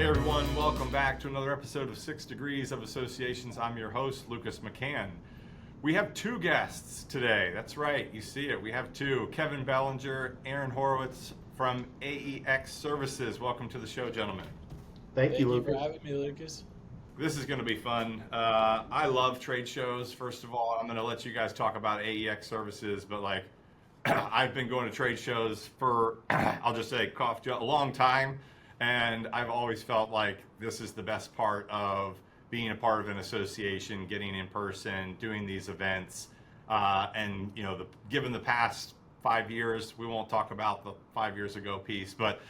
Hey everyone, welcome back to another episode of 6 Degrees of Associations. I'm your host, Lucas McCann. We have two guests today. That's right, you see it. We have two, Kevin Belanger, Aaron Horowitz from AEX Services. Welcome to the show, gentlemen. Thank you, for Lucas. having me, Lucas. This is going to be fun. I love trade shows. First of all, I'm going to let you guys talk about AEX Services, but I've been going to trade shows for, I'll just say, a long time. And I've always felt like this is the best part of being a part of an association, getting in person, doing these events. Given the past 5 years, we won't talk about the 5 years ago piece, but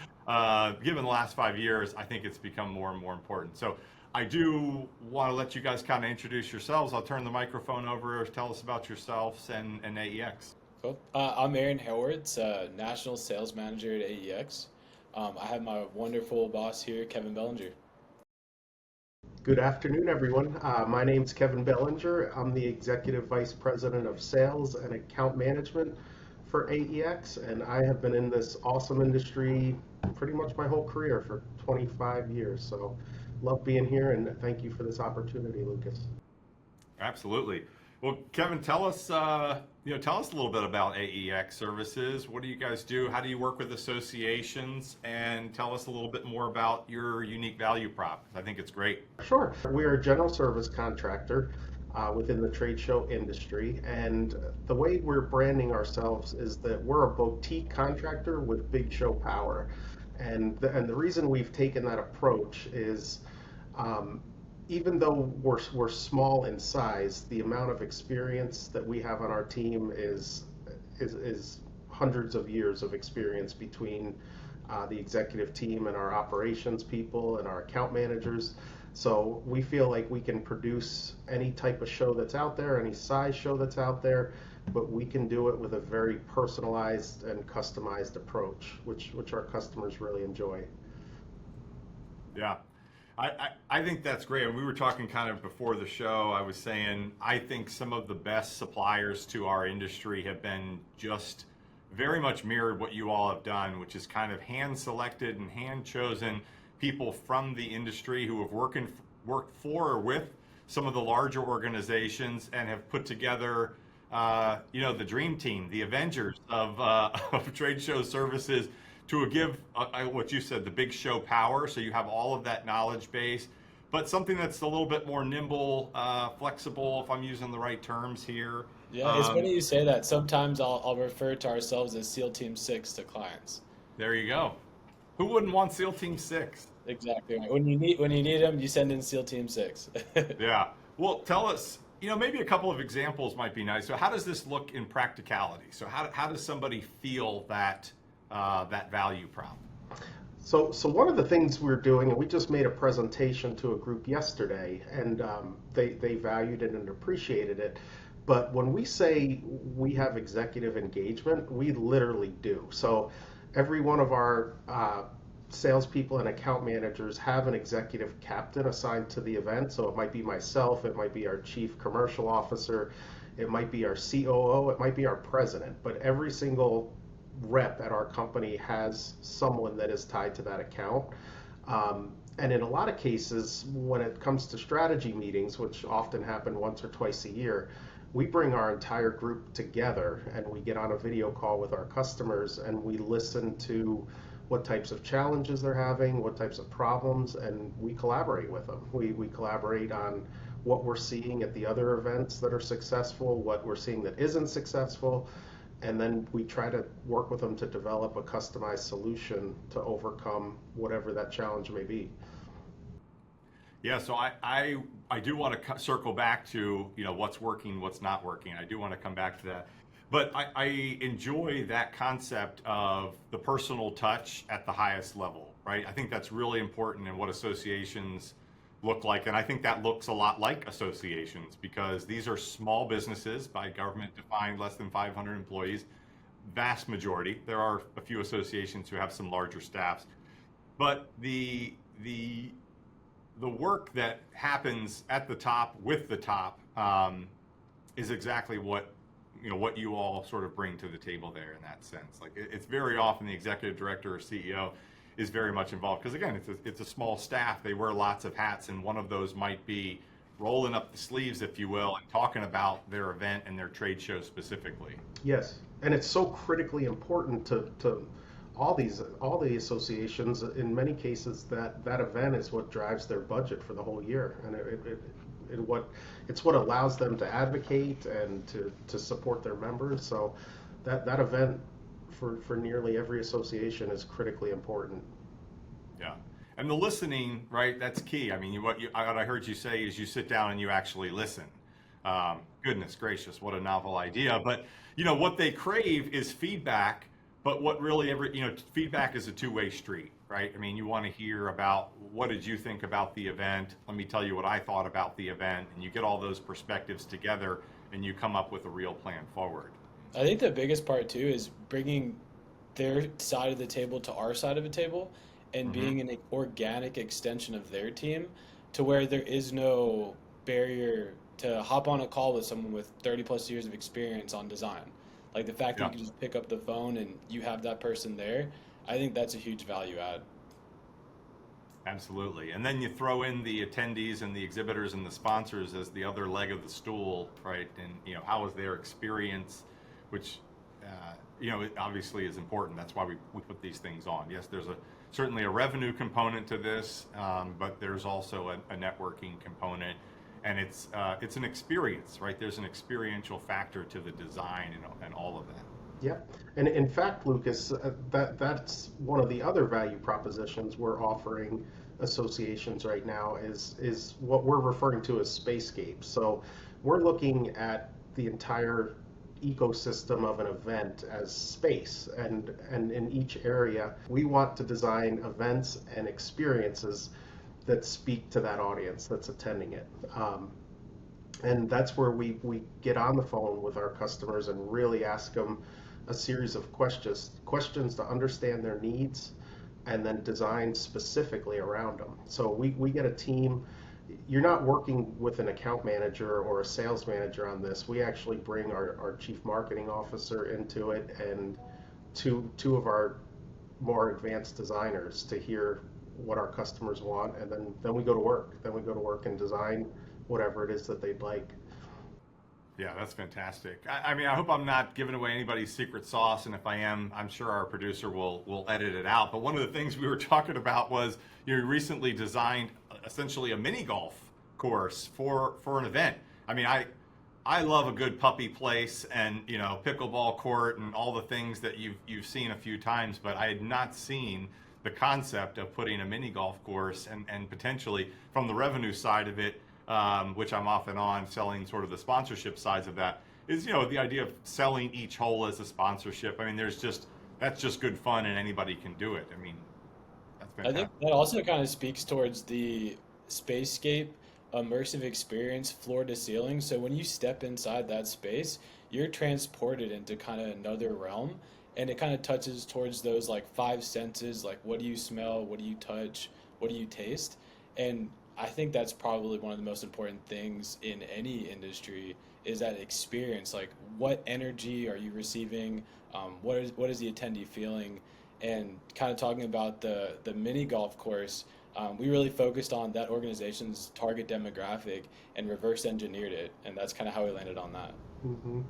given the last 5 years, I think it's become more and more important. So I do want to let you guys kind of introduce yourselves. I'll turn the microphone over. Tell us about yourselves and AEX. Cool. I'm Aaron Horowitz, National Sales Manager at AEX. I have my wonderful boss here, Kevin Belanger. Good afternoon, everyone. My name's Kevin Belanger. I'm the Executive Vice President of Sales and Account Management for AEX, and I have been in this awesome industry pretty much my whole career for 25 years. So love being here, and thank you for this opportunity, Lucas. Absolutely. Well, Kevin, tell us a little bit about AEX Services. What do you guys do? How do you work with associations? And tell us a little bit more about your unique value prop. I think it's great. Sure. We are a general service contractor within the trade show industry, and the way we're branding ourselves is that we're a boutique contractor with big show power. And the reason we've taken that approach is even though we're small in size, the amount of experience that we have on our team is hundreds of years of experience between the executive team and our operations people and our account managers. So we feel like we can produce any type of show that's out there, any size show that's out there, but we can do it with a very personalized and customized approach, which our customers really enjoy. Yeah. I think that's great. And we were talking kind of before the show. I was saying I think some of the best suppliers to our industry have been just very much mirrored what you all have done, which is kind of hand selected and hand chosen people from the industry who have worked for or with some of the larger organizations and have put together the dream team, the Avengers of trade show services, to give what you said, the big show power. So you have all of that knowledge base, but something that's a little bit more nimble, flexible, if I'm using the right terms here. Yeah, it's funny you say that. Sometimes I'll refer to ourselves as SEAL Team 6 to clients. There you go. Who wouldn't want SEAL Team 6? Exactly. When you need them, you send in SEAL Team 6. Yeah. Well, tell us, maybe a couple of examples might be nice. So how does this look in practicality? So how does somebody feel that value prop? So one of the things we're doing, and we just made a presentation to a group yesterday, and they valued it and appreciated it. But when we say we have executive engagement, we literally do. So every one of our salespeople and account managers have an executive captain assigned to the event. So it might be myself, it might be our chief commercial officer, it might be our COO, it might be our president. But every single rep at our company has someone that is tied to that account. And in a lot of cases, when it comes to strategy meetings, which often happen once or twice a year, we bring our entire group together and we get on a video call with our customers and we listen to what types of challenges they're having, what types of problems, and we collaborate with them. We collaborate on what we're seeing at the other events that are successful, what we're seeing that isn't successful, and then we try to work with them to develop a customized solution to overcome whatever that challenge may be. Yeah, so I do want to circle back to what's working, what's not working. I do want to come back to that, but I enjoy that concept of the personal touch at the highest level, right? I think that's really important in what associations look like, and I think that looks a lot like associations because these are small businesses, by government defined, less than 500 employees. Vast majority. There are a few associations who have some larger staffs, but the work that happens at the top with the top is exactly what you all sort of bring to the table there in that sense. Like it's very often the executive director or CEO is very much involved. Because again, it's a small staff. They wear lots of hats, and one of those might be rolling up the sleeves, if you will, and talking about their event and their trade show specifically. Yes, and it's so critically important to all the associations. In many cases, that event is what drives their budget for the whole year, and it's what allows them to advocate and to support their members. So that event for nearly every association is critically important. Yeah. And the listening, right? That's key. I mean, what I heard you say is you sit down and you actually listen. Goodness gracious, what a novel idea! But what they crave is feedback. But what really feedback is a two-way street, right? I mean, you want to hear about what did you think about the event? Let me tell you what I thought about the event, and you get all those perspectives together, and you come up with a real plan forward. I think the biggest part too is bringing their side of the table to our side of the table and being an organic extension of their team to where there is no barrier to hop on a call with someone with 30 plus years of experience on design. Like the fact that you can just pick up the phone and you have that person there, I think that's a huge value add. Absolutely. And then you throw in the attendees and the exhibitors and the sponsors as the other leg of the stool, right? And, how was their experience, which, it obviously is important. That's why we put these things on. Yes, there's certainly a revenue component to this, but there's also a networking component. And it's an experience, right? There's an experiential factor to the design and all of that. Yeah, and in fact, Lucas, that's one of the other value propositions we're offering associations right now is what we're referring to as Spacescape. So we're looking at the entire ecosystem of an event as space, and in each area, we want to design events and experiences that speak to that audience that's attending it. And that's where we get on the phone with our customers and really ask them a series of questions to understand their needs and then design specifically around them. So we get a team. You're not working with an account manager or a sales manager on this. We actually bring our chief marketing officer into it and two of our more advanced designers to hear what our customers want, and then we go to work. Then we go to work and design whatever it is that they'd like. Yeah, that's fantastic. I mean, I hope I'm not giving away anybody's secret sauce, and if I am, I'm sure our producer will edit it out. But one of the things we were talking about was you recently designed essentially a mini golf course for an event. I mean, I love a good puppy place and pickleball court and all the things that you've seen a few times, but I had not seen the concept of putting a mini golf course and potentially from the revenue side of it, which I'm off and on selling sort of the sponsorship sides of that, is the idea of selling each hole as a sponsorship. I mean, that's just good fun and anybody can do it. I mean, that's fantastic. I think that also kind of speaks towards the Spacescape immersive experience floor to ceiling. So when you step inside that space, you're transported into kind of another realm. And it kind of touches towards those like five senses, like what do you smell, what do you touch, what do you taste? And I think that's probably one of the most important things in any industry is that experience. Like what energy are you receiving? What is the attendee feeling? And kind of talking about the mini golf course, we really focused on that organization's target demographic and reverse engineered it. And that's kind of how we landed on that. Mm-hmm.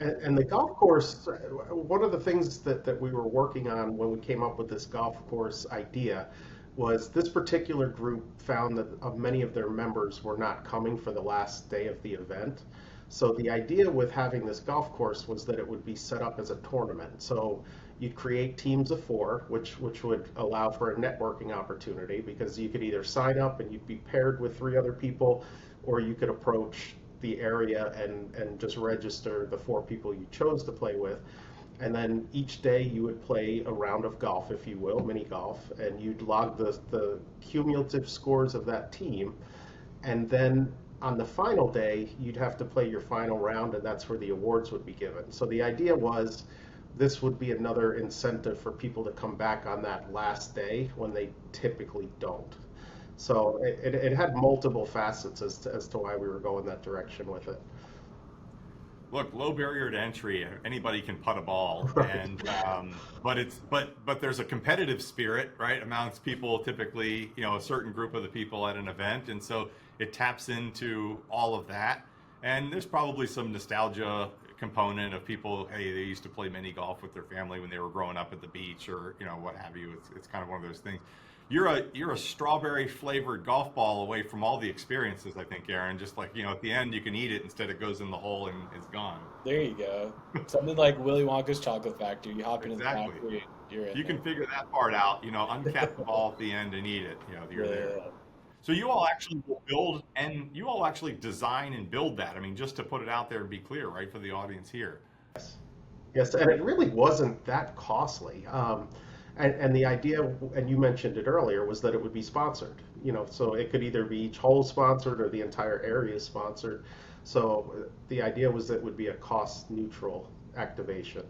And the golf course, one of the things that we were working on when we came up with this golf course idea was this particular group found that many of their members were not coming for the last day of the event. So the idea with having this golf course was that it would be set up as a tournament. So you'd create teams of 4, which would allow for a networking opportunity because you could either sign up and you'd be paired with 3 other people, or you could approach the area and just register the 4 people you chose to play with. And then each day you would play a round of golf, if you will, mini golf, and you'd log the cumulative scores of that team. And then on the final day, you'd have to play your final round, and that's where the awards would be given. So the idea was this would be another incentive for people to come back on that last day when they typically don't. So it had multiple facets as to why we were going that direction with it. look, low barrier to entry. Anybody can putt a ball, Right. and but there's a competitive spirit, right, amongst people. Typically, a certain group of the people at an event, and so it taps into all of that. And there's probably some nostalgia component of people. Hey, they used to play mini golf with their family when they were growing up at the beach, or what have you. It's kind of one of those things. You're a strawberry flavored golf ball away from all the experiences, I think, Aaron. Just like, at the end you can eat it instead it goes in the hole and it's gone. There you go. Something like Willy Wonka's Chocolate Factory. You hop into the Exactly. factory, you're in You there. can figure that part out, uncap the ball at the end and eat it. You're there. Yeah. So you all actually will build, and you all actually design and build that. I mean, just to put it out there and be clear, right, for the audience here. Yes, and it really wasn't that costly. And the idea, and you mentioned it earlier, was that it would be sponsored. So it could either be each hole sponsored or the entire area sponsored. So the idea was that it would be a cost-neutral activation.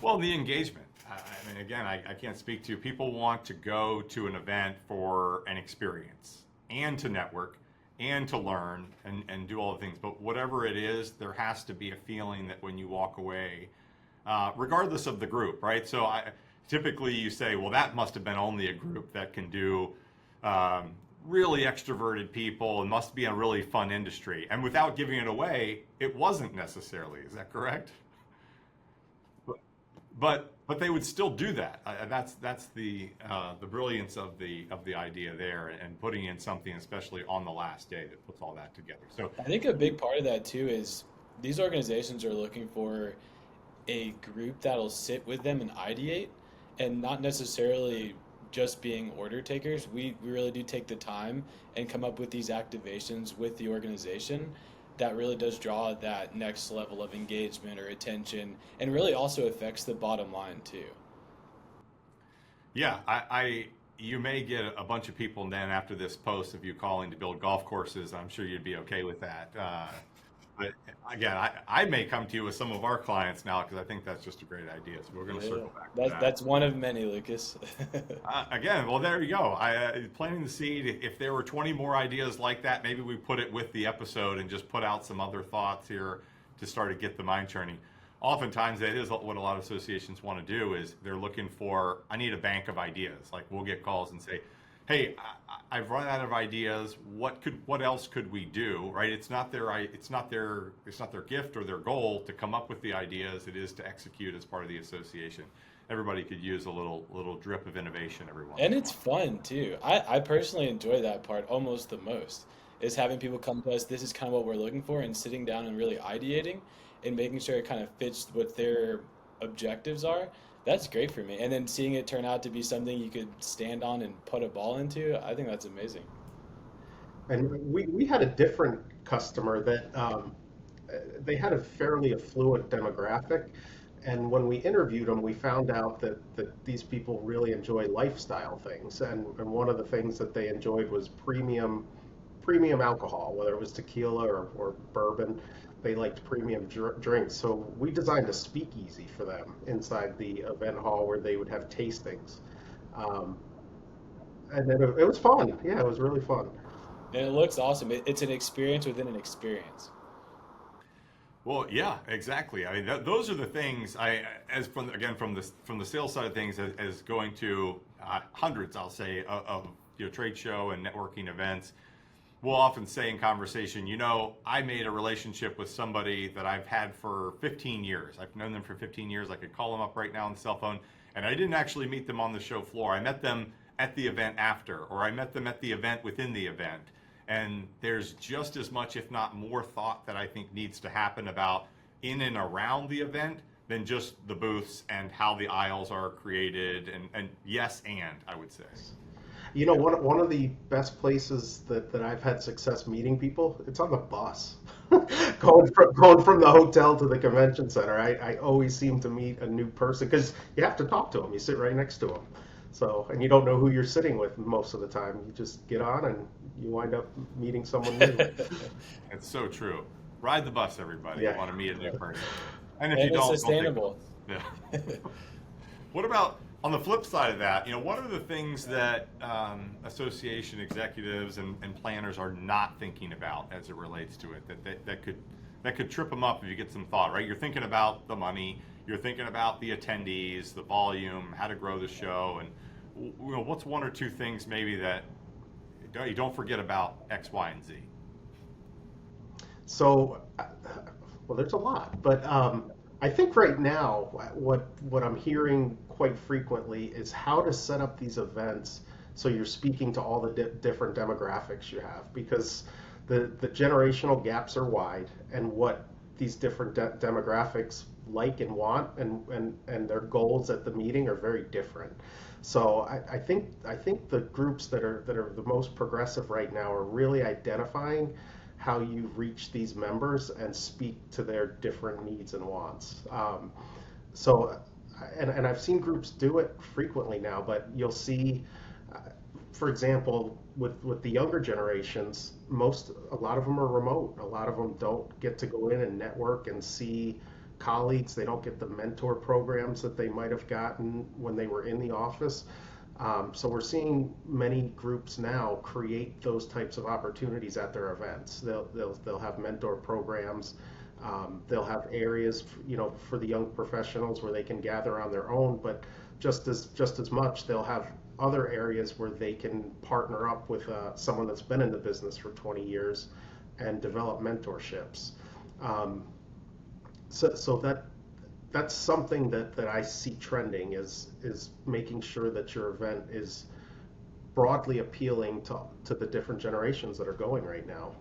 Well, the engagement. I mean, again, I can't speak to, people want to go to an event for an experience and to network and to learn and do all the things. But whatever it is, there has to be a feeling that when you walk away, regardless of the group, right? So typically you say, well, that must have been only a group that can do really extroverted people and must be a really fun industry. And without giving it away, it wasn't necessarily. Is that correct? But they would still do that. That's the brilliance of the idea there, and putting in something, especially on the last day, that puts all that together. So I think a big part of that too is these organizations are looking for a group that'll sit with them and ideate, and not necessarily just being order takers. We really do take the time and come up with these activations with the organization that really does draw that next level of engagement or attention, and really also affects the bottom line too. yeah, you may get a bunch of people then after this post of you calling to build golf courses. I'm sure you'd be okay with that. But again, I may come to you with some of our clients now because I think that's just a great idea. So we're going to circle back to that. That's one of many, Lucas. Again, well, there you go. Planting the seed. If there were 20 more ideas like that, maybe we put it with the episode and just put out some other thoughts here to start to get the mind churning. Oftentimes, that is what a lot of associations want to do, is they're looking for, I need a bank of ideas. Like, we'll get calls and say, hey, I've run out of ideas. What else could we do? Right? It's not their gift or their goal to come up with the ideas. It is to execute as part of the association. Everybody could use a little drip of innovation every once in And a it's while. fun too. I personally enjoy that part almost the most, is having people come to us, this is kind of what we're looking for, and sitting down and really ideating and making sure it kind of fits what their objectives are. That's great for me. And then seeing it turn out to be something you could stand on and put a ball into, I think that's amazing. And we had a different customer that they had a fairly affluent demographic. And when we interviewed them, we found out that these people really enjoy lifestyle things. And one of the things that they enjoyed was premium alcohol, whether it was tequila or bourbon. They liked premium drinks. So we designed a speakeasy for them inside the event hall where they would have tastings. Um, and then it was fun. Yeah, it was really fun. And it looks awesome. It's an experience within an experience. Well, yeah, exactly. I mean, those are the things as from the sales side of things, as going to hundreds, I'll say, of trade show and networking events. We'll often say in conversation, I made a relationship with somebody that I've had for 15 years. I've known them for 15 years. I could call them up right now on the cell phone, and I didn't actually meet them on the show floor. I met them at the event after, or I met them at the event within the event. And there's just as much, if not more, thought that I think needs to happen about in and around the event than just the booths and how the aisles are created. And yes, and I would say. One of the best places that I've had success meeting people, it's on the bus. Going from the hotel to the convention center, I always seem to meet a new person because you have to talk to them. You sit right next to them. So, and you don't know who you're sitting with most of the time. You just get on and you wind up meeting someone new. It's so true. Ride the bus, everybody. Yeah. You want to meet a new person. And if And you it's don't sustainable. Yeah. What about on the flip side of that? What are the things that association executives and planners are not thinking about as it relates to it that could that could trip them up if you get some thought, right? You're thinking about the money, you're thinking about the attendees, the volume, how to grow the show, and what's one or two things maybe that you don't forget about X, Y, and Z? So, well, there's a lot, but I think right now what I'm hearing quite frequently is how to set up these events so you're speaking to all the different demographics you have, because the generational gaps are wide, and what these different demographics like and want and their goals at the meeting are very different. So I think the groups that are the most progressive right now are really identifying how you reach these members and speak to their different needs and wants. And I've seen groups do it frequently now, but you'll see, for example, with the younger generations, a lot of them are remote. A lot of them don't get to go in and network and see colleagues. They don't get the mentor programs that they might have gotten when they were in the office. So we're seeing many groups now create those types of opportunities at their events. They'll have mentor programs. They'll have areas, for the young professionals where they can gather on their own. But just as much, they'll have other areas where they can partner up with someone that's been in the business for 20 years and develop mentorships. So that's something that I see trending is making sure that your event is broadly appealing to the different generations that are going right now.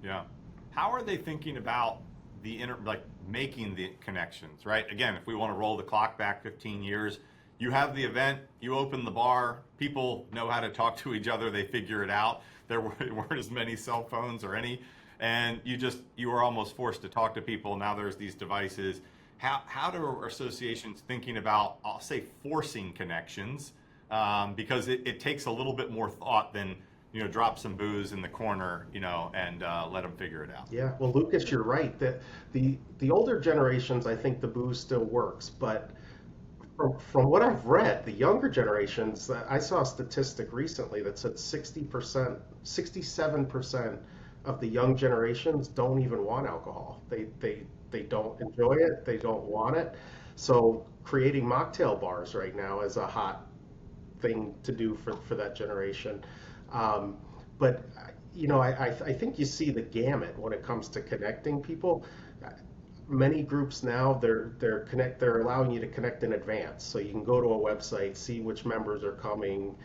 Yeah. How are they thinking about making the connections, right? Again, if we want to roll the clock back 15 years, you have the event, you open the bar, people know how to talk to each other, they figure it out. There weren't as many cell phones or any, and you were almost forced to talk to people. Now there's these devices. How do associations thinking about, I'll say, forcing connections, because it takes a little bit more thought than, drop some booze in the corner, and let them figure it out. Yeah, well, Lucas, you're right. That the older generations, I think the booze still works, but from what I've read, the younger generations, I saw a statistic recently that said 60%, 67% of the young generations don't even want alcohol. They don't enjoy it. They don't want it. So creating mocktail bars right now is a hot thing to do for that generation. But I think you see the gamut when it comes to connecting people. Many groups now they're allowing you to connect in advance, so you can go to a website, see which members are coming,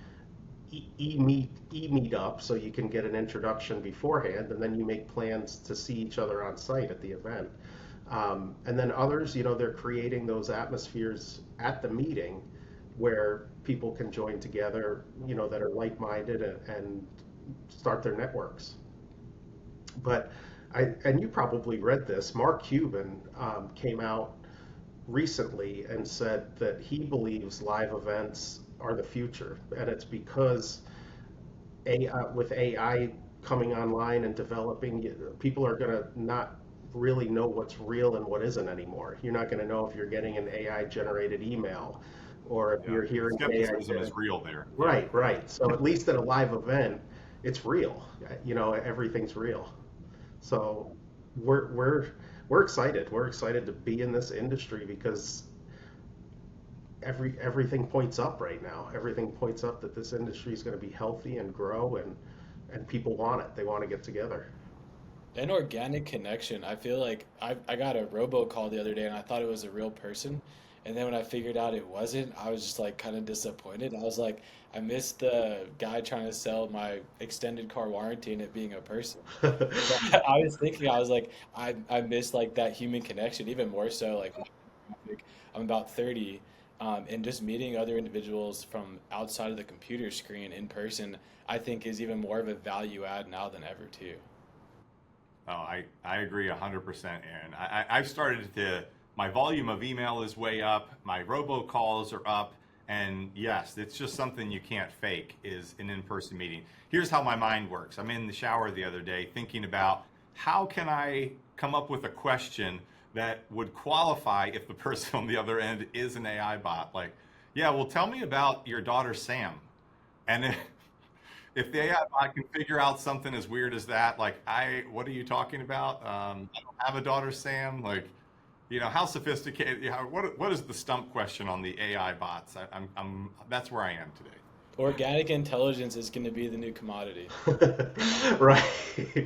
meet up, so you can get an introduction beforehand, and then you make plans to see each other on site at the event. And then others, they're creating those atmospheres at the meeting where people can join together, that are like-minded and start their networks. But and you probably read this, Mark Cuban came out recently and said that he believes live events are the future, and it's because with AI coming online and developing, people are going to not really know what's real and what isn't anymore. You're not going to know if you're getting an AI generated email or if you're hearing skepticism is real there. Right. So at least at a live event, it's real. Everything's real. So we're excited. We're excited to be in this industry because everything points up right now. Everything points up that this industry is going to be healthy and grow, and people want it. They want to get together. An organic connection. I feel like I got a robocall the other day and I thought it was a real person. And then when I figured out it wasn't, I was just like kind of disappointed. I was like, I missed the guy trying to sell my extended car warranty and it being a person. So I was thinking, I was like, I missed like that human connection even more so. Like I'm about 30, and just meeting other individuals from outside of the computer screen in person, I think is even more of a value add now than ever too. Oh, I agree 100%, Aaron. I've started my volume of email is way up, my robocalls are up, and yes, it's just something you can't fake is an in-person meeting. Here's how my mind works. I'm in the shower the other day thinking about how can I come up with a question that would qualify if the person on the other end is an AI bot. Like, yeah, well, tell me about your daughter, Sam. And If the AI bot can figure out something as weird as that, like what are you talking about? I don't have a daughter, Sam. Like, how sophisticated? What is the stump question on the AI bots? That's where I am today. Organic intelligence is going to be the new commodity. Right. Yeah.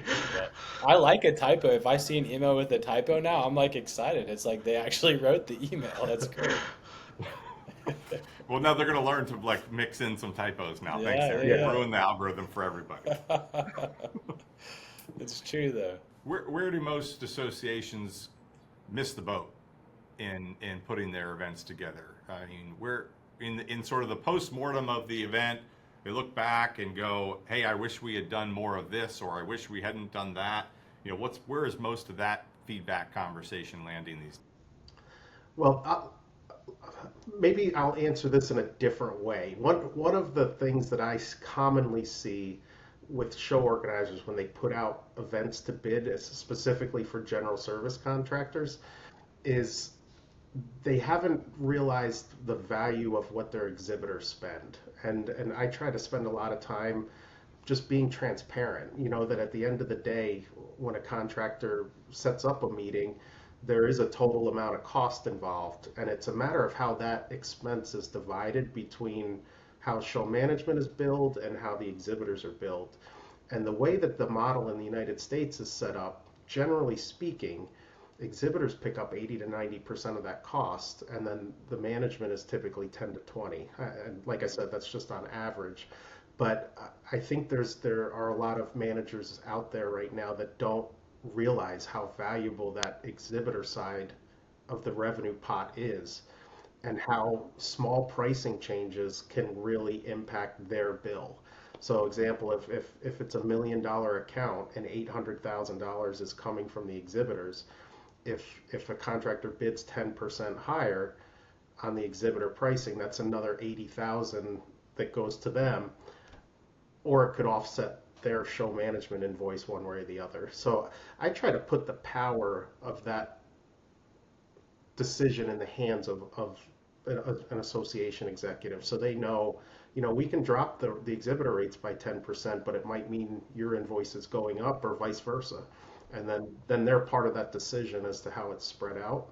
I like a typo. If I see an email with a typo now, I'm like excited. It's like they actually wrote the email. That's great. Well, now they're going to learn to like mix in some typos now. Thanks, Yeah, Aaron. Yeah. You've yeah. ruined the algorithm for everybody. It's true though. Where do most associations miss the boat in putting their events together? I mean, where in sort of the post-mortem of the event, they look back and go, "Hey, I wish we had done more of this," or "I wish we hadn't done that." Where is most of that feedback conversation landing these days? Well, maybe I'll answer this in a different way. One of the things that I commonly see with show organizers when they put out events to bid, specifically for general service contractors, is they haven't realized the value of what their exhibitors spend. And I try to spend a lot of time just being transparent, that at the end of the day, when a contractor sets up a meeting, there is a total amount of cost involved, and it's a matter of how that expense is divided between how show management is billed and how the exhibitors are billed. And the way that the model in the United States is set up, generally speaking, exhibitors pick up 80 to 90% of that cost, and then the management is typically 10 to 20. And like I said, that's just on average. But I think there are a lot of managers out there right now that don't realize how valuable that exhibitor side of the revenue pot is, and how small pricing changes can really impact their bill. So example, if it's $1 million account and $800,000 is coming from the exhibitors, if a contractor bids 10% higher on the exhibitor pricing, that's another 80,000 that goes to them, or it could offset their show management invoice one way or the other. So I try to put the power of that decision in the hands of an association executive, so they know, we can drop the exhibitor rates by 10%, but it might mean your invoice is going up or vice versa. And then they're part of that decision as to how it's spread out.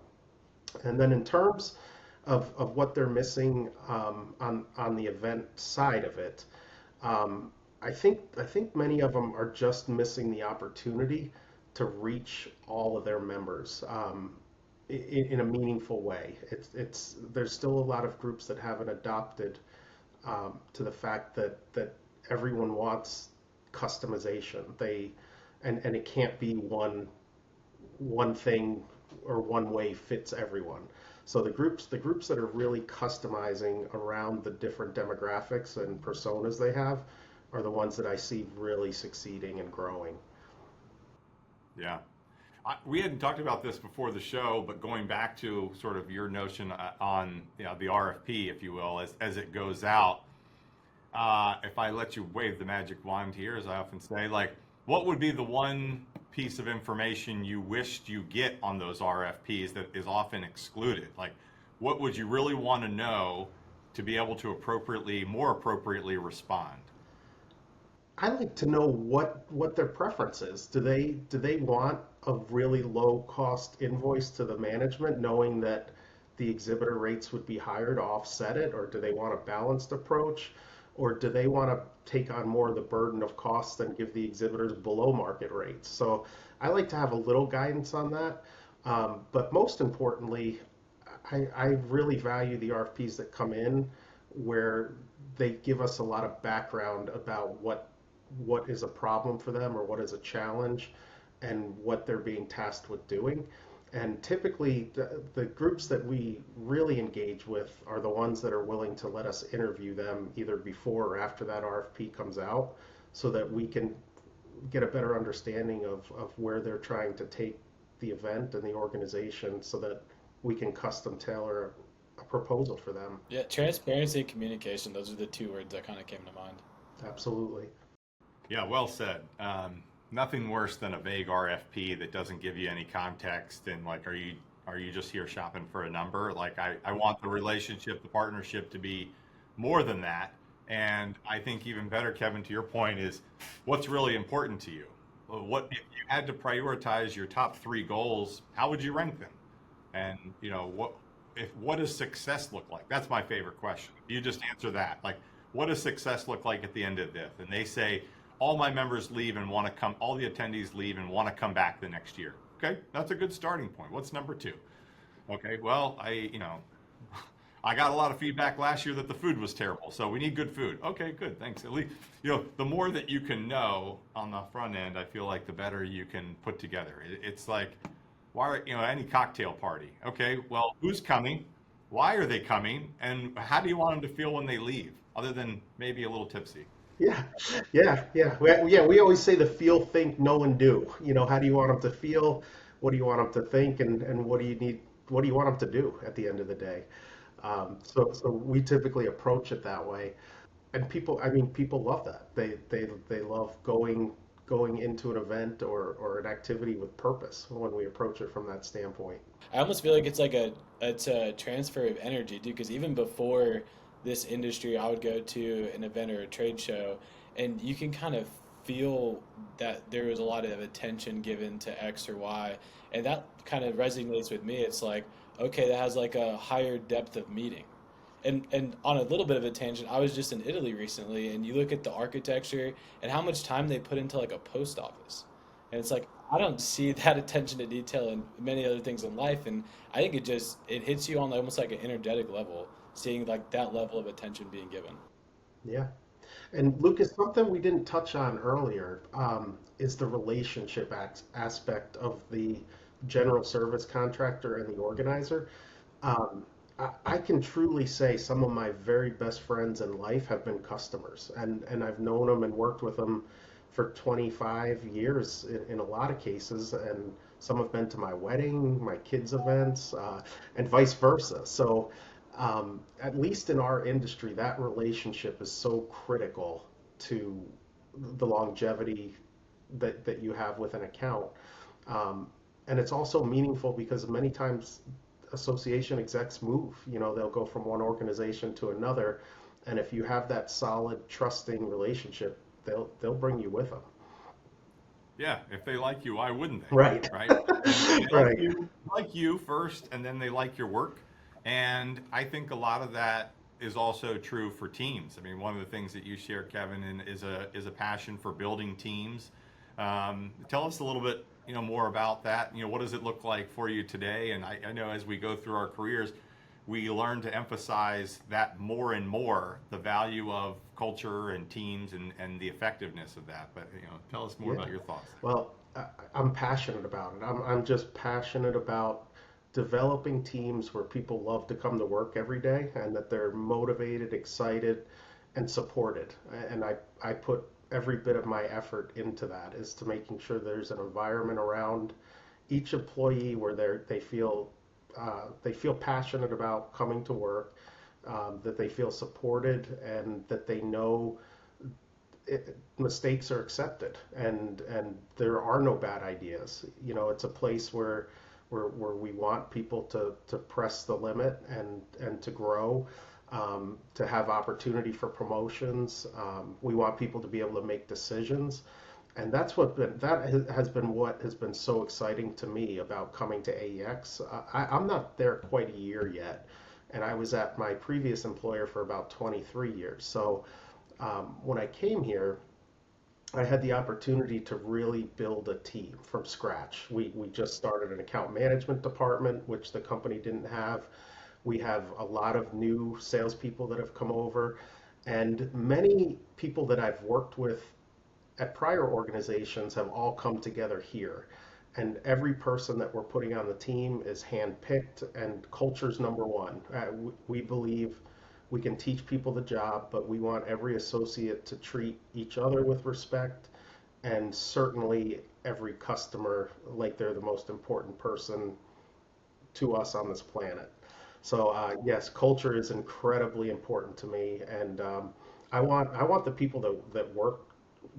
And then in terms of what they're missing on the event side of it, I think many of them are just missing the opportunity to reach all of their members in a meaningful way. There's still a lot of groups that haven't adopted to the fact that everyone wants customization. And it can't be one thing or one way fits everyone. So the groups that are really customizing around the different demographics and personas they have are the ones that I see really succeeding and growing. Yeah. We hadn't talked about this before the show, but going back to sort of your notion on the RFP, if you will, as it goes out, if I let you wave the magic wand here, as I often say, like, what would be the one piece of information you wished you get on those RFPs that is often excluded? Like, what would you really want to know to be able to more appropriately respond? I like to know what their preference is. Do they want a really low cost invoice to the management, knowing that the exhibitor rates would be higher to offset it, or do they want a balanced approach, or do they want to take on more of the burden of costs and give the exhibitors below market rates? So I like to have a little guidance on that. But most importantly, I really value the RFPs that come in where they give us a lot of background about what is a problem for them or what is a challenge and what they're being tasked with doing. And typically the groups that we really engage with are the ones that are willing to let us interview them either before or after that RFP comes out, so that we can get a better understanding of where they're trying to take the event and the organization, so that we can custom tailor a proposal for them. Yeah, transparency and communication, those are the two words that kind of came to mind. Absolutely. Yeah, well said. Nothing worse than a vague RFP that doesn't give you any context, and like, are you just here shopping for a number? Like, I want the relationship, the partnership to be more than that, And I think even better, Kevin, to your point, is what's really important to you. Well, what if you had to prioritize your top three goals? How would you rank them? And what does success look like? That's my favorite question. You just answer that. Like, what does success look like at the end of this? And they say, all my members leave and want to come. All the attendees leave and want to come back the next year. Okay, that's a good starting point. What's number two? Okay, well, I got a lot of feedback last year that the food was terrible, so we need good food. Okay, good, thanks. At least, the more that you can know on the front end, I feel like the better you can put together. It's like, any cocktail party. Okay, well, who's coming? Why are they coming? And how do you want them to feel when they leave, other than maybe a little tipsy? Yeah, yeah. We always say the feel, think, know, and do. How do you want them to feel? What do you want them to think? And what do you need? What do you want them to do at the end of the day? So we typically approach it that way, and people love that. They love going into an event or an activity with purpose when we approach it from that standpoint. I almost feel like it's a transfer of energy, dude. Because even before this industry, I would go to an event or a trade show, and you can kind of feel that there was a lot of attention given to X or Y, and that kind of resonates with me. It's like, okay, that has like a higher depth of meaning. And on a little bit of a tangent, I was just in Italy recently, and you look at the architecture and how much time they put into like a post office. And it's like I don't see that attention to detail in many other things in life, and I think it hits you on almost like an energetic level, seeing like that level of attention being given. Yeah. And Lucas, something we didn't touch on earlier is the relationship aspect of the general service contractor and the organizer. Um, I can truly say some of my very best friends in life have been customers, and I've known them and worked with them for 25 years in a lot of cases, and some have been to my wedding, my kids' events, and vice versa. So, at least in our industry, that relationship is so critical to the longevity that you have with an account. Um, and it's also meaningful because many times association execs move. They'll go from one organization to another, and if you have that solid, trusting relationship, they'll bring you with them. Yeah, if they like you, why wouldn't they? Right. Right? They Right. like you first, and then they like your work. And I think a lot of that is also true for teams. I mean, one of the things that you share, Kevin, is a passion for building teams. Tell us a little bit, more about that. What does it look like for you today? And I know as we go through our careers, we learn to emphasize that more and more, the value of culture and teams and the effectiveness of that. But tell us more Yeah. about your thoughts. Well, I'm passionate about it. I'm just passionate about developing teams where people love to come to work every day and that they're motivated, excited, and supported. And I put every bit of my effort into that, is to making sure there's an environment around each employee where they feel passionate about coming to work, that they feel supported, and that they know mistakes are accepted, and there are no bad ideas. It's a place where we want people to press the limit and to grow, to have opportunity for promotions. We want people to be able to make decisions. And that has been what has been so exciting to me about coming to AEX. I'm not there quite a year yet, and I was at my previous employer for about 23 years. So when I came here, I had the opportunity to really build a team from scratch. We just started an account management department, which the company didn't have. We have a lot of new salespeople that have come over, and many people that I've worked with at prior organizations have all come together here. And every person that we're putting on the team is handpicked, and culture's number one. We believe we can teach people the job, but we want every associate to treat each other with respect, and certainly every customer like they're the most important person to us on this planet. So yes, culture is incredibly important to me, and I want the people that work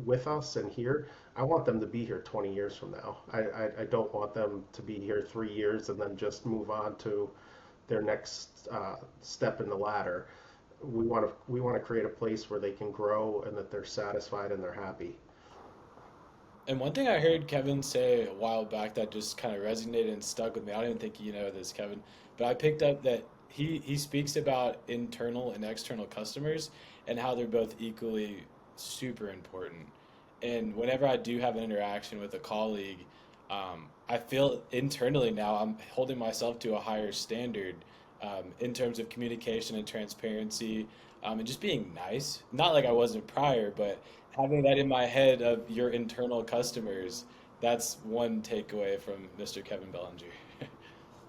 with us and here. I want them to be here 20 years from now. I don't want them to be here 3 years and then just move on to their next step in the ladder. we want to create a place where they can grow and that they're satisfied and they're happy. And one thing I heard Kevin say a while back that just kind of resonated and stuck with me. I don't even think you know this, Kevin, but I picked up that he speaks about internal and external customers and how they're both equally super important. And whenever I do have an interaction with a colleague, I feel internally now I'm holding myself to a higher standard in terms of communication and transparency, and just being nice. Not like I wasn't prior, but having that in my head of your internal customers, that's one takeaway from Mr. Kevin Belanger.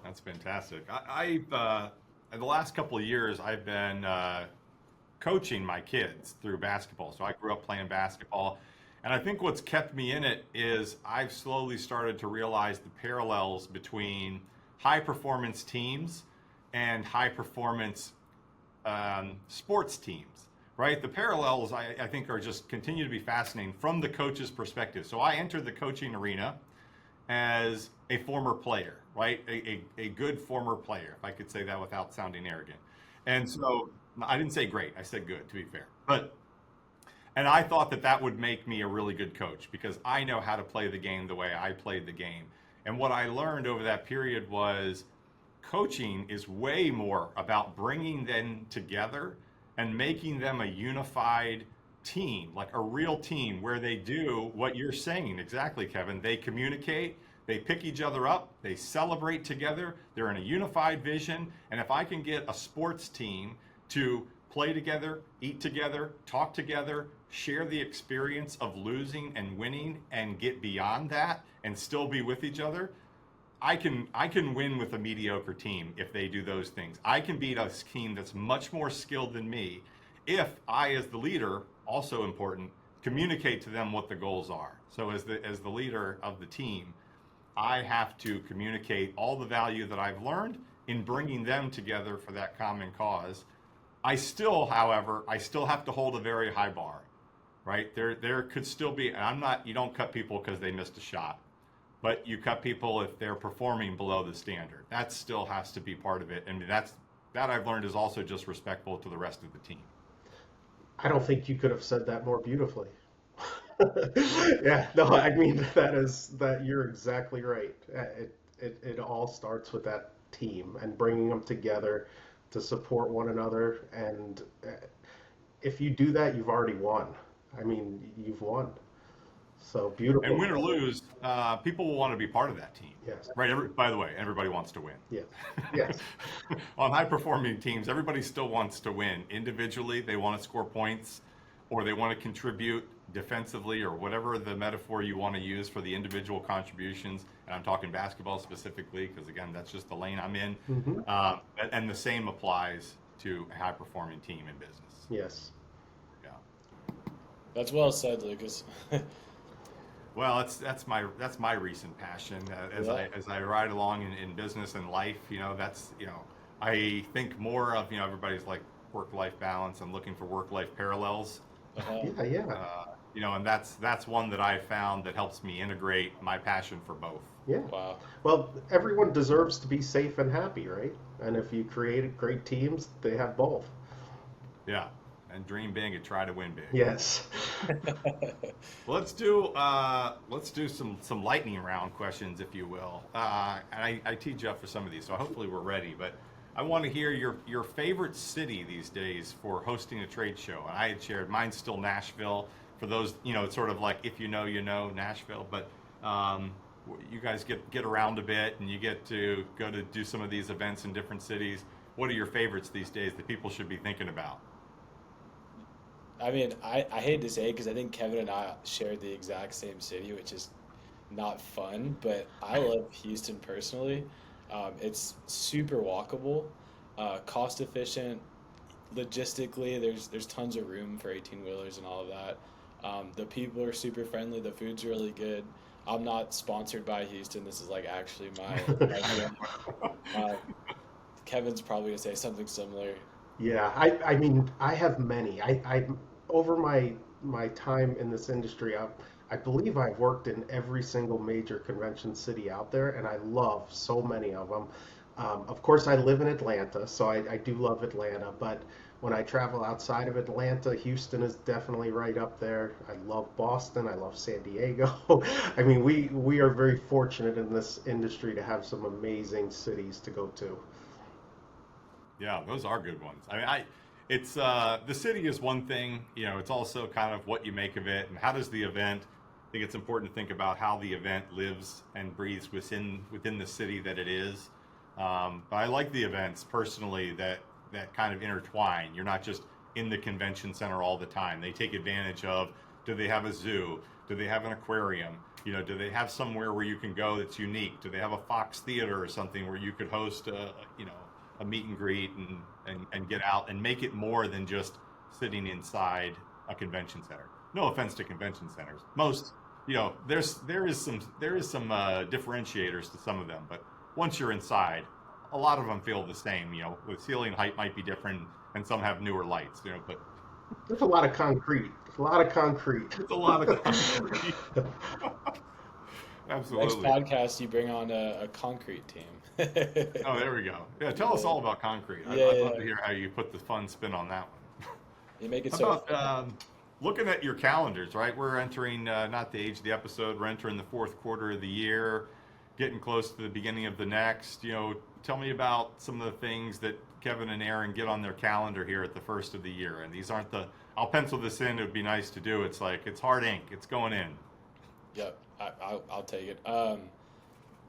That's fantastic. In the last couple of years, I've been coaching my kids through basketball. So I grew up playing basketball. And I think what's kept me in it is I've slowly started to realize the parallels between high performance teams and high performance sports teams, right? The parallels I think are just continue to be fascinating from the coach's perspective. So I entered the coaching arena as a former player, right? A good former player, if I could say that without sounding arrogant. And so I didn't say great, I said good, to be fair. And I thought that that would make me a really good coach because I know how to play the game the way I played the game. And what I learned over that period was coaching is way more about bringing them together and making them a unified team, like a real team where they do what you're saying exactly, Kevin. They communicate, they pick each other up, they celebrate together, they're in a unified vision. And if I can get a sports team to play together, eat together, talk together, share the experience of losing and winning and get beyond that and still be with each other, I can win with a mediocre team if they do those things. I can beat a team that's much more skilled than me if I, as the leader, also important, communicate to them what the goals are. So as the leader of the team, I have to communicate all the value that I've learned in bringing them together for that common cause. However, I still have to hold a very high bar, right? There could still be, and you don't cut people because they missed a shot, but you cut people if they're performing below the standard. That still has to be part of it. And that I've learned is also just respectful to the rest of the team. I don't think you could have said that more beautifully. Yeah, no, I mean that you're exactly right. It all starts with that team and bringing them together to support one another. And if you do that, you've already won. I mean, you've won. So beautiful. And win or lose, people will want to be part of that team. Yes. Right. By the way, everybody wants to win. Yes. Yes. On high performing teams, everybody still wants to win. Individually, they want to score points or they want to contribute defensively or whatever the metaphor you want to use for the individual contributions. And I'm talking basketball specifically because, again, that's just the lane I'm in. Mm-hmm. And the same applies to a high performing team in business. Yes. Yeah. That's well said, Lucas. Well, that's my recent passion as Yeah. I ride along in business and life. I think more of everybody's like work-life balance. I'm looking for work-life parallels. Uh-huh. Yeah. And that's one that I found that helps me integrate my passion for both. Yeah. Wow. Well, everyone deserves to be safe and happy, right? And if you create great teams, they have both. Yeah, and dream big and try to win big. Yes. Well, let's do some lightning round questions, if you will. And I teed you up for some of these, so hopefully we're ready. But I want to hear your favorite city these days for hosting a trade show. And I had shared mine's still Nashville. For those, it's sort of like if you know, Nashville. But you guys get around a bit, and you get to go to do some of these events in different cities. What are your favorites these days that people should be thinking about? I mean, I hate to say it because I think Kevin and I share the exact same city, which is not fun, but I love Houston personally. It's super walkable, cost efficient, logistically, there's tons of room for 18-wheelers and all of that. The people are super friendly, the food's really good. I'm not sponsored by Houston. This is like actually my Kevin's probably gonna say something similar. Yeah. I mean, I have many. I over my time in this industry, I believe I've worked in every single major convention city out there, and I love so many of them. Of course, I live in Atlanta, so I do love Atlanta, but when I travel outside of Atlanta, Houston is definitely right up there. I love Boston. I love San Diego. I mean, we are very fortunate in this industry to have some amazing cities to go to. Yeah, those are good ones. I mean, it's the city is one thing. You know, it's also kind of what you make of it and how does the event. I think it's important to think about how the event lives and breathes within the city that it is. But I like the events personally that kind of intertwine. You're not just in the convention center all the time. They take advantage of. Do they have a zoo? Do they have an aquarium? You know, do they have somewhere where you can go that's unique? Do they have a Fox Theater or something where you could host a meet and greet and get out and make it more than just sitting inside a convention center. No offense to convention centers. Most, there is some differentiators to some of them, but once you're inside, a lot of them feel the same. With ceiling height might be different, and some have newer lights. But There's a lot of concrete. A lot of concrete. it's a lot of concrete. Next Absolutely. podcast, you bring on a concrete team. Oh, there we go. Yeah, tell us all about concrete. Yeah, I'd love yeah. to hear how you put the fun spin on that one. You make it How so about looking at your calendars, right? We're entering, not the age of the episode, we're entering the fourth quarter of the year, getting close to the beginning of the next. Tell me about some of the things that Kevin and Aaron get on their calendar here at the first of the year. And these aren't I'll pencil this in, it would be nice to do. It's like, it's hard ink, it's going in. Yep, I'll take it.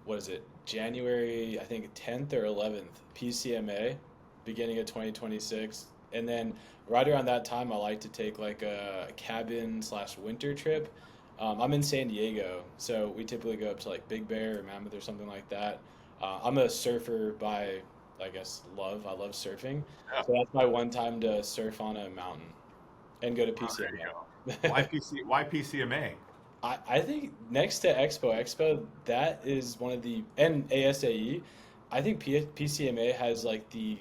What is it? January, I think 10th or 11th, PCMA, beginning of 2026. And then right around that time, I like to take like a cabin/winter trip. I'm in San Diego, so we typically go up to like Big Bear or Mammoth or something like that. I'm a surfer by, I guess, love. I love surfing. Yeah. So that's my one time to surf on a mountain and go to Oh, there you PCMA. go. Why PCMA? I think next to Expo, that is one of and ASAE, I think PCMA has like the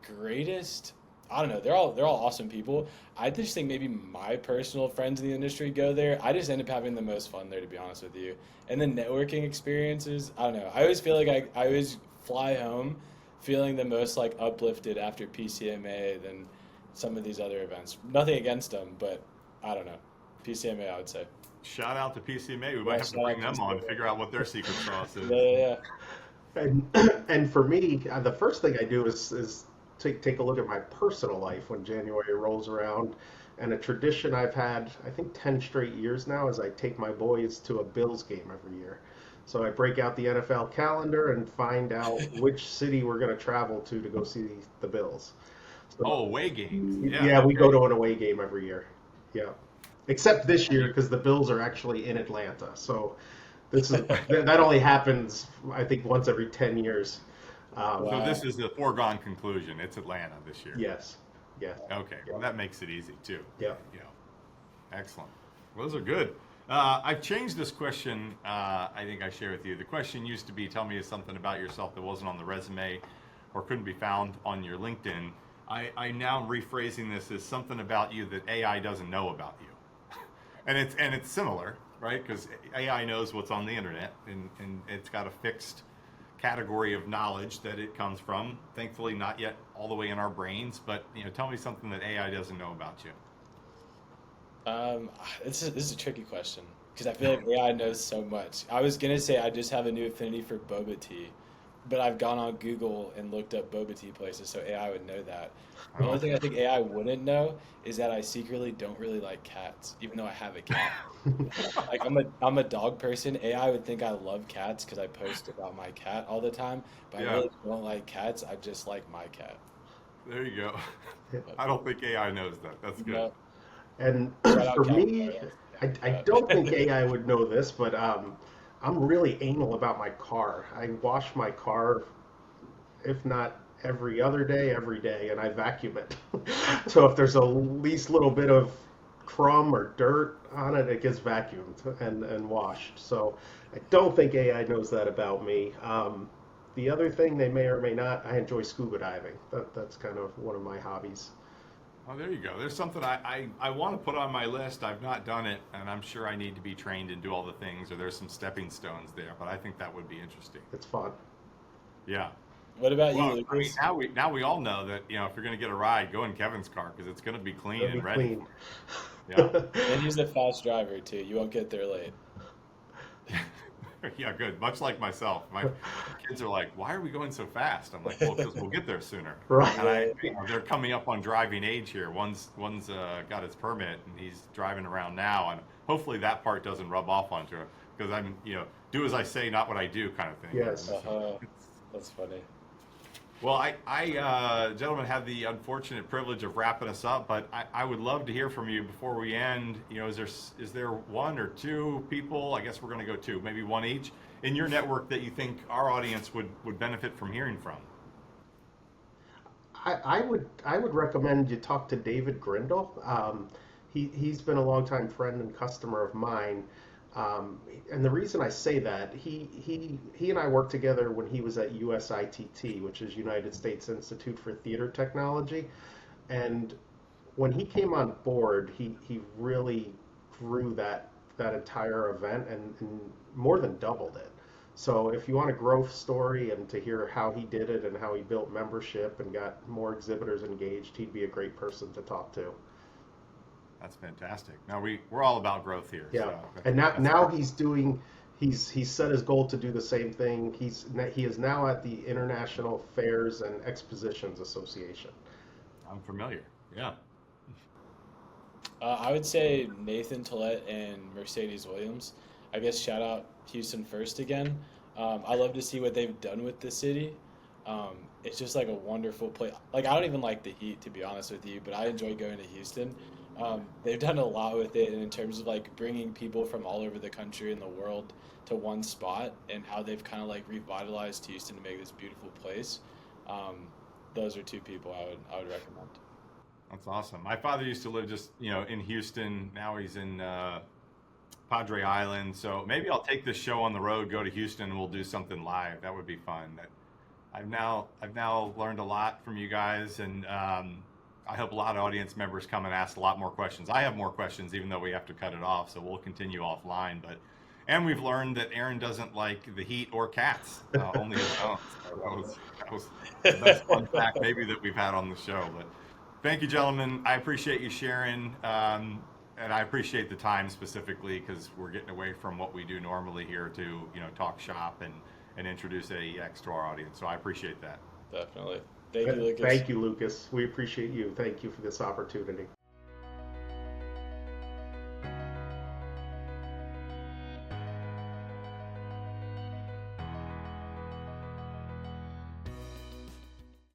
greatest, I don't know, they're all awesome people. I just think maybe my personal friends in the industry go there. I just end up having the most fun there, to be honest with you. And the networking experiences, I don't know. I always feel like I always fly home feeling the most like uplifted after PCMA than some of these other events. Nothing against them, but I don't know. PCMA, I would say. Shout out to PCMA. We Yeah, might have to shout bring out them on to PCMA. figure out what their secret sauce is. Yeah. And for me, the first thing I do is take a look at my personal life when January rolls around. And a tradition I've had, I think 10 straight years now, is I take my boys to a Bills game every year. So I break out the NFL calendar and find out which city we're going to travel to go see the Bills. So, Oh, away games. yeah, we okay. go to an away game every year. Yeah. Except this year because the Bills are actually in Atlanta. So that only happens, I think, once every 10 years. So Wow. this is a foregone conclusion. It's Atlanta this year. Yes. Yes. Okay. Well, that makes it easy too. Yeah. Excellent. Well, those are good. I've changed this question. I think I share with you. The question used to be, "Tell me something about yourself that wasn't on the resume, or couldn't be found on your LinkedIn." I now am rephrasing this as something about you that AI doesn't know about you. And it's similar, right? Because AI knows what's on the internet, and it's got a fixed category of knowledge that it comes from. Thankfully, not yet all the way in our brains, but tell me something that AI doesn't know about you. This is a tricky question because I feel like AI knows so much. I was gonna say I just have a new affinity for boba tea, but I've gone on Google and looked up boba tea places, so AI would know that. The only thing I think AI wouldn't know is that I secretly don't really like cats, even though I have a cat. Like I'm a dog person. AI would think I love cats because I post about my cat all the time, but I Yeah. really don't like cats. I just like my cat. There you go. Yeah. I don't think AI knows that. That's good. No, And shout out for cat me, photos. I don't think AI would know this, but I'm really anal about my car. I wash my car, if not every other day, every day, and I vacuum it. So if there's a least little bit of crumb or dirt on it, it gets vacuumed and washed. So I don't think AI knows that about me. The other thing they may or may not, I enjoy scuba diving. That's kind of one of my hobbies. Oh, there you go. There's something I want to put on my list. I've not done it, and I'm sure I need to be trained and do all the things, or there's some stepping stones there, but I think that would be interesting. It's fun. Yeah. What about you, Well, I mean, Lucas? now we all know that if you're going to get a ride, go in Kevin's car because it's going to be clean It'll be and ready clean. for you. Yeah. And he's a fast driver too. You won't get there late. Yeah, good. Much like myself, my kids are like, "Why are we going so fast?" I'm like, "Well, because we'll get there sooner." Right. And they're coming up on driving age here. One's got his permit and he's driving around now, and hopefully that part doesn't rub off onto him because I'm, do as I say, not what I do, kind of thing. Yes. That's funny. Well, I gentlemen, had the unfortunate privilege of wrapping us up, but I would love to hear from you before we end. Is there one or two people? I guess we're going to go two, maybe one each, in your network that you think our audience would benefit from hearing from? I would recommend you talk to David Grindle. He's been a longtime friend and customer of mine. And the reason I say that, he and I worked together when he was at USITT, which is United States Institute for Theater Technology. And when he came on board, he really grew that entire event and more than doubled it. So if you want a growth story and to hear how he did it and how he built membership and got more exhibitors engaged, he'd be a great person to talk to. That's fantastic. Now we're all about growth here. Yeah, So and that's now great. he's set his goal to do the same thing. He is now at the International Fairs and Expositions Association. I'm familiar. Yeah. I would say Nathan Tollett and Mercedes Williams. I guess shout out Houston first again. I love to see what they've done with the city. It's just like a wonderful place. Like I don't even like the heat to be honest with you, but I enjoy going to Houston. They've done a lot with it in terms of like bringing people from all over the country and the world to one spot and how they've kind of like revitalized Houston to make this beautiful place. Those are two people I would recommend. That's awesome. My father used to live just, in Houston. Now he's in Padre Island. So maybe I'll take this show on the road, go to Houston, and we'll do something live. That would be fun. I've now learned a lot from you guys, and I hope a lot of audience members come and ask a lot more questions. I have more questions, even though we have to cut it off, so we'll continue offline. And we've learned that Aaron doesn't like the heat or cats, only his own. So that was the best fun fact maybe that we've had on the show. But thank you, gentlemen. I appreciate you sharing, and I appreciate the time specifically because we're getting away from what we do normally here to talk shop and introduce AEX to our audience. So I appreciate that. Definitely. Thank you, Lucas. Thank you, Lucas. We appreciate you. Thank you for this opportunity.